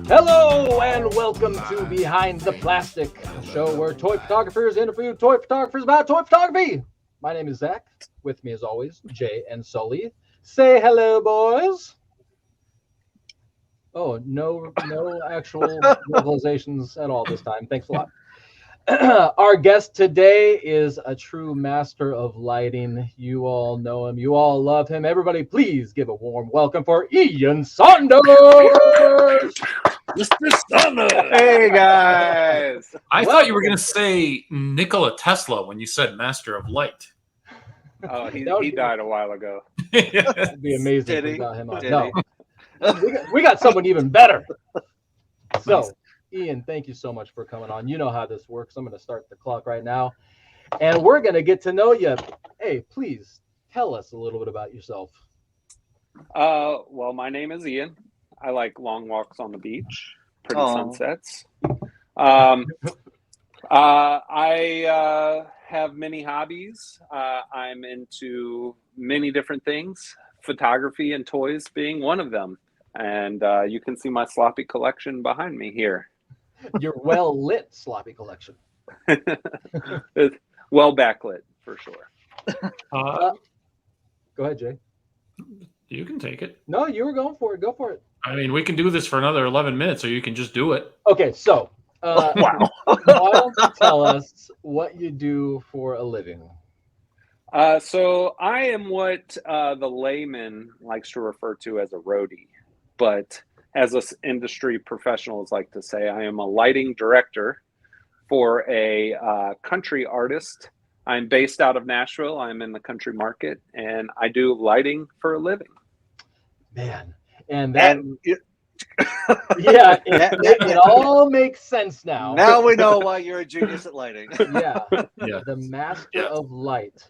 Hello and welcome to Behind the Plastic, a show where toy photographers interview toy photographers about toy photography. My name is Zach. With me, as always, Jay and Sully. Say hello, boys. Oh, no actual vocalizations at all this time. Thanks a lot. Our guest today is a true master of lighting. You all know him. You all love him. Everybody, please give a warm welcome for Ian Saunders. Mr. Saunders. Hey guys! I thought you were going to say Nikola Tesla when you said Master of Light. Oh, he That would be- died a while ago. It'd be amazing Did if we he? got him on. Did No, we got someone even better. So, Ian, thank you so much for coming on. You know how this works. I'm going to start the clock right now, and we're going to get to know you. Hey, please tell us a little bit about yourself. Well, my name is Ian. I like long walks on the beach, pretty sunsets. I have many hobbies. I'm into many different things, photography and toys being one of them. And you can see my sloppy collection behind me here. Your well-lit sloppy collection. It's well backlit, for sure. Go ahead, Jay. You can take it. No, you were going for it. Go for it. I mean, we can do this for another 11 minutes, or you can just do it. Okay, so Wow. why don't you tell us what you do for a living? So I am what the layman likes to refer to as a roadie, but as us industry professionals like to say, I am a lighting director for a country artist. I'm based out of Nashville. I'm in the country market, and I do lighting for a living. Man, and that, And yeah, it all makes sense now. now we know why you're a genius at lighting. Yeah, Yeah. the master Yeah. of light.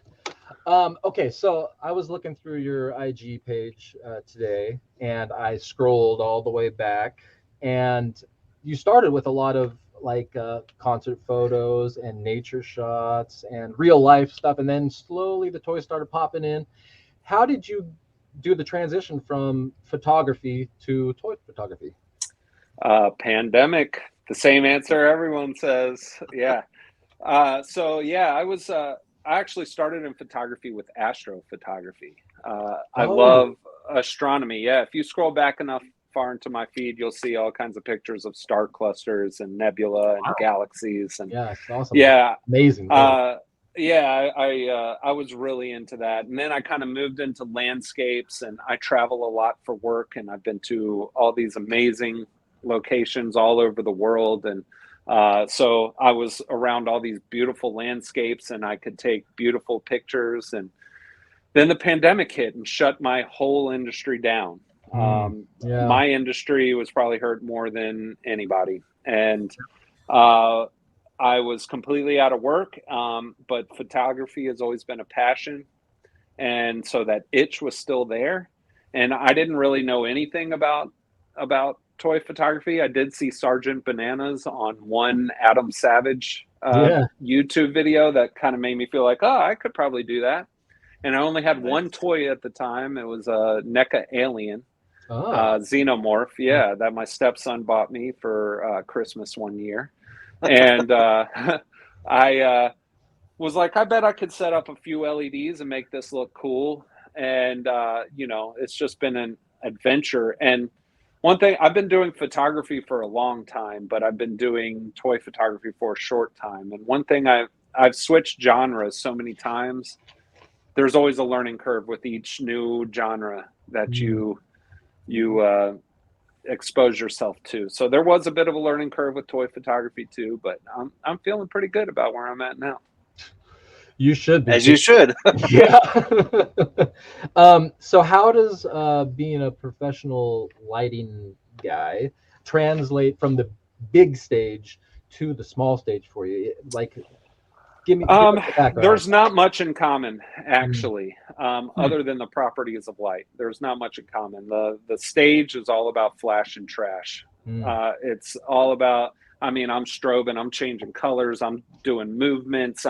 Okay, so I was looking through your IG page today, and I scrolled all the way back, and you started with a lot of like concert photos and nature shots and real life stuff, and then slowly the toys started popping in. How did you do the transition from photography to toy photography? Pandemic, the same answer everyone says. Yeah. I actually started in photography with astrophotography. I Oh. love astronomy. Yeah. If you scroll back enough far into my feed, you'll see all kinds of pictures of star clusters and nebula and Wow. galaxies. And Yeah, it's awesome. yeah, Amazing. I was really into that. And then I kind of moved into landscapes, and I travel a lot for work, and I've been to all these amazing locations all over the world. And so I was around all these beautiful landscapes, and I could take beautiful pictures. And then the pandemic hit and shut my whole industry down. Yeah. My industry was probably hurt more than anybody. And I was completely out of work, but photography has always been a passion. And so that itch was still there. And I didn't really know anything about toy photography. I did see Sergeant Bananas on one Adam Savage Yeah. YouTube video that kind of made me feel like, oh, I could probably do that. And I only had one toy at the time. It was a NECA Alien. Xenomorph, yeah, that my stepson bought me for Christmas one year. And I was like, I bet I could set up a few LEDs and make this look cool. And, it's just been an adventure. And one thing, I've been doing photography for a long time, but I've been doing toy photography for a short time. And one thing I've switched genres so many times. There's always a learning curve with each new genre that you expose yourself to. So there was a bit of a learning curve with toy photography too, but I'm feeling pretty good about where I'm at now. You should be. As you should. Yeah. So how does being a professional lighting guy translate from the big stage to the small stage for you? Like, give us the background. There's not much in common, actually, other than the properties of light. There's not much in common. The stage is all about flash and trash. It's all about, I'm strobing, I'm changing colors, I'm doing movements,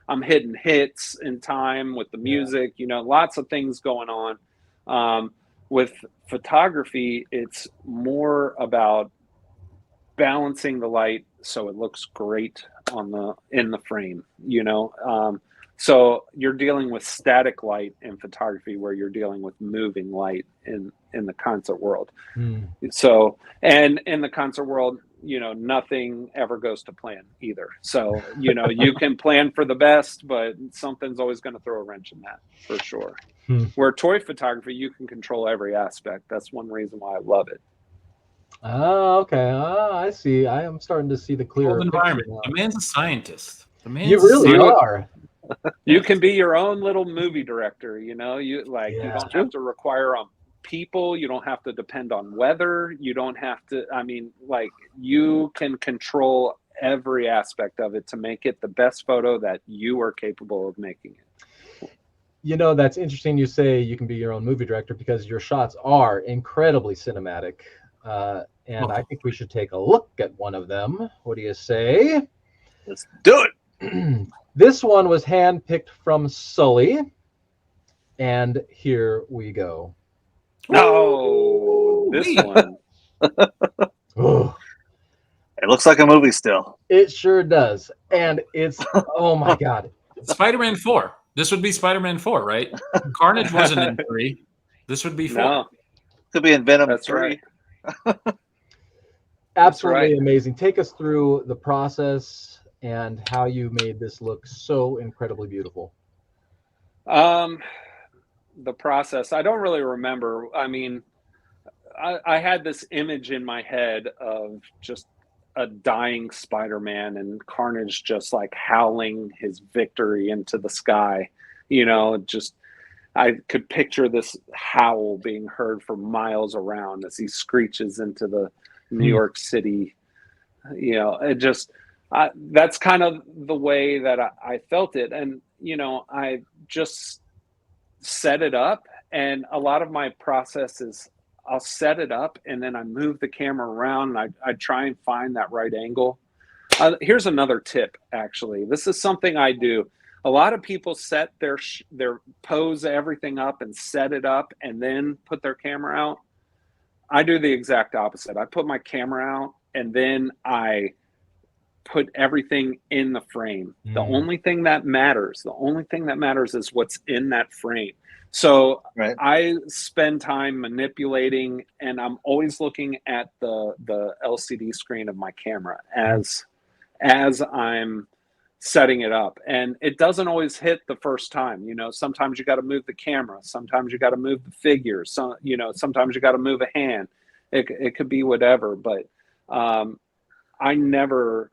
I'm hitting hits in time with the music, lots of things going on. With photography, it's more about balancing the light so it looks great in the frame, you know. So you're dealing with static light in photography where you're dealing with moving light in the concert world. So, and in the concert world, you know, nothing ever goes to plan either. So, you know, you can plan for the best, but something's always going to throw a wrench in that for sure. Where toy photography, you can control every aspect. That's one reason why I love it. Oh, okay. I see. I am starting to see the clearer environment. picture now. The man's a scientist. The man's You really are. You can be your own little movie director, you know. You don't have to require people, you don't have to depend on weather, you don't have to, I mean, like, you can control every aspect of it to make it the best photo that you are capable of making it. You know, that's interesting you say you can be your own movie director, because your shots are incredibly cinematic. And I think we should take a look at one of them. What do you say? Let's do it. This one was handpicked from Sully, and here we go. No, this one. It looks like a movie still. It sure does. And it's, oh my God. Spider-Man 4. This would be Spider-Man 4, right? Carnage wasn't in 3. This would be 4. No. Could be in Venom That's 3. Right. Absolutely amazing. Take us through the process and how you made this look so incredibly beautiful. The process, I don't really remember. I mean, I had this image in my head of just a dying Spider-Man and Carnage just like howling his victory into the sky. You know, just, I could picture this howl being heard for miles around as he screeches into the New York City. You know, it just, that's kind of the way that I felt it. And, you know, I just set it up, and a lot of my process is I'll set it up and then I move the camera around and I try and find that right angle. Here's another tip, actually. This is something I do. A lot of people set their pose everything up and set it up and then put their camera out. I do the exact opposite. I put my camera out and then I put everything in the frame. The only thing that matters is what's in that frame. So I spend time manipulating, and I'm always looking at the LCD screen of my camera as I'm setting it up. And it doesn't always hit the first time. You know, sometimes you got to move the camera, sometimes you got to move the figure, so, you know, sometimes you got to move a hand. It could be whatever, but I never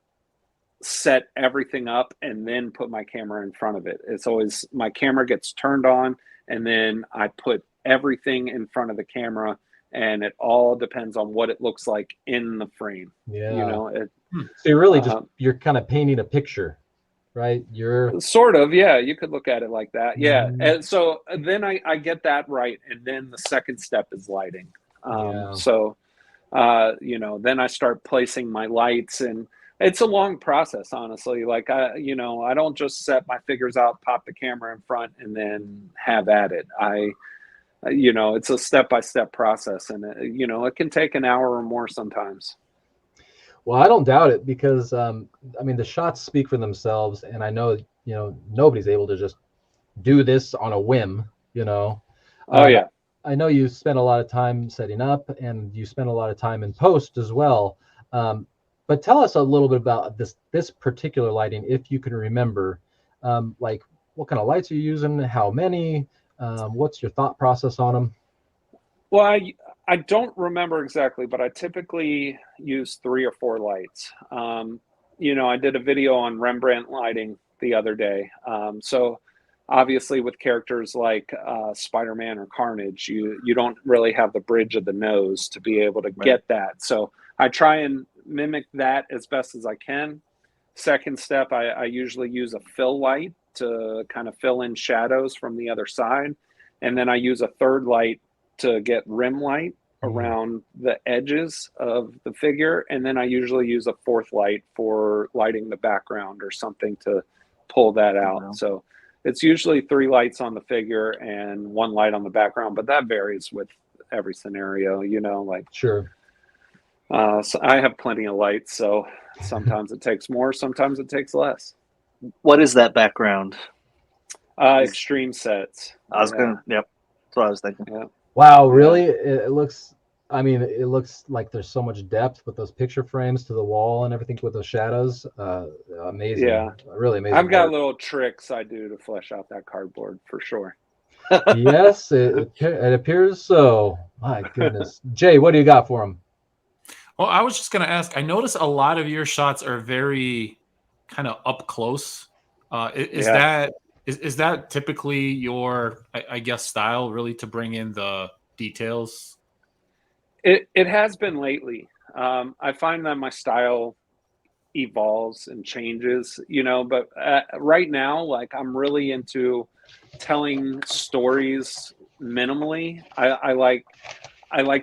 set everything up and then put my camera in front of it. It's always my camera gets turned on and then I put everything in front of the camera, and it all depends on what it looks like in the frame. Yeah. You know, so you're really just, you're kind of painting a picture, right? You're sort of, yeah, you could look at it like that. Yeah. And so then I get that right. And then the second step is lighting. So, you know, then I start placing my lights, and it's a long process, honestly. Like, you know, I don't just set my figures out, pop the camera in front, and then have at it. You know, it's a step-by-step process, and, you know, it can take an hour or more sometimes. Well, I don't doubt it, because, I mean, the shots speak for themselves, and I know, you know, nobody's able to just do this on a whim, you know. Oh, yeah. I know you spent a lot of time setting up, and you spent a lot of time in post as well. But tell us a little bit about this particular lighting, if you can remember. Like, what kind of lights are you using? How many? What's your thought process on them? Well, I don't remember exactly, but I typically use 3 or 4 lights. You know, I did a video on Rembrandt lighting the other day. So obviously with characters like Spider-Man or Carnage, you don't really have the bridge of the nose to be able to get that. So I try and mimic that as best as I can. Second step, I usually use a fill light to kind of fill in shadows from the other side. And then I use a third light to get rim light around the edges of the figure. And then I usually use a fourth light for lighting the background or something to pull that out. So it's usually 3 lights on the figure and 1 light on the background, but that varies with every scenario, you know, like. Sure. So I have plenty of lights, so sometimes it takes more, sometimes it takes less. What is that background? Extreme sets. Yep. That's what I was thinking. Yeah. Wow, really? It looks. I mean, it looks like there's so much depth with those picture frames to the wall and everything with those shadows. Amazing. Yeah. Really amazing. I've got work. little tricks I do to flesh out that cardboard for sure. Yes, it appears so. My goodness. Jay, what do you got for him? Well, I was just going to ask. I notice a lot of your shots are very kind of up close. Is that typically your, I guess, style, really, to bring in the details? It has been lately. I find that my style evolves and changes, but right now, like, I'm really into telling stories minimally. I like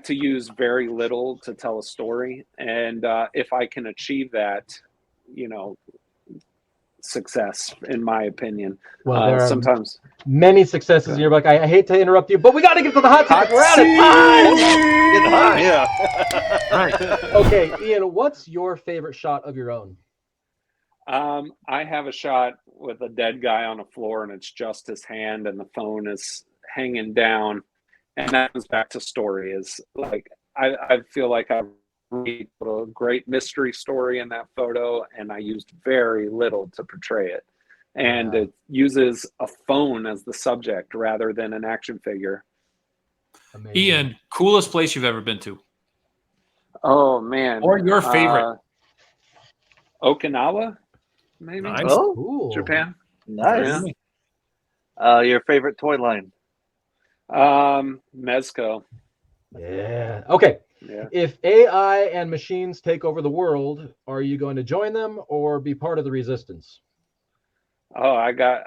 to use very little to tell a story, and if I can achieve that, success, in my opinion. Well, there are sometimes many successes in your book. I hate to interrupt you, but we got to get to the hot seat. We're out of time. Yeah. Right. Okay, Ian, what's your favorite shot of your own? I have a shot with a dead guy on the floor, and it's just his hand, and the phone is hanging down. And that comes back to story. Is like I feel like I read a great mystery story in that photo, and I used very little to portray it. And it uses a phone as the subject rather than an action figure. Amazing. Ian, coolest place you've ever been to? Oh man! Or your favorite? Okinawa, maybe. Nice. Oh, Cool. Japan. nice. Your favorite toy line? Mezco. Yeah. Okay. Yeah. If AI and machines take over the world, are you going to join them or be part of the resistance? Oh, I got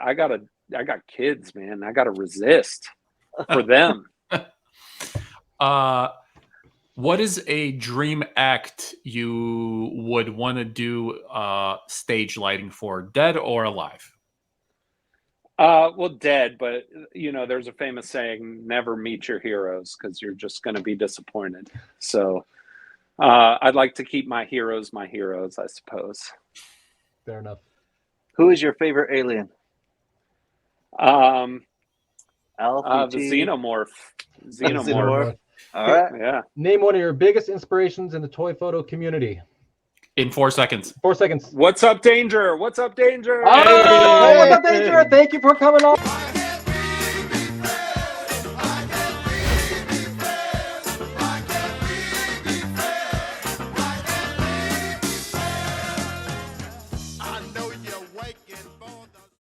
kids, man. I got to resist for them. What is a dream act you would want to do stage lighting for, dead or alive? Well, dead, but there's a famous saying: "Never meet your heroes," because you're just going to be disappointed. So, I'd like to keep my heroes, I suppose. Fair enough. Who is your favorite alien? The Alpha, xenomorph. Xenomorph. All right. Yeah. Name one of your biggest inspirations in the toy photo community. In 4 seconds. 4 seconds. What's up, Danger? What's up, Danger? Oh, what's up, Danger? Thank you for coming on.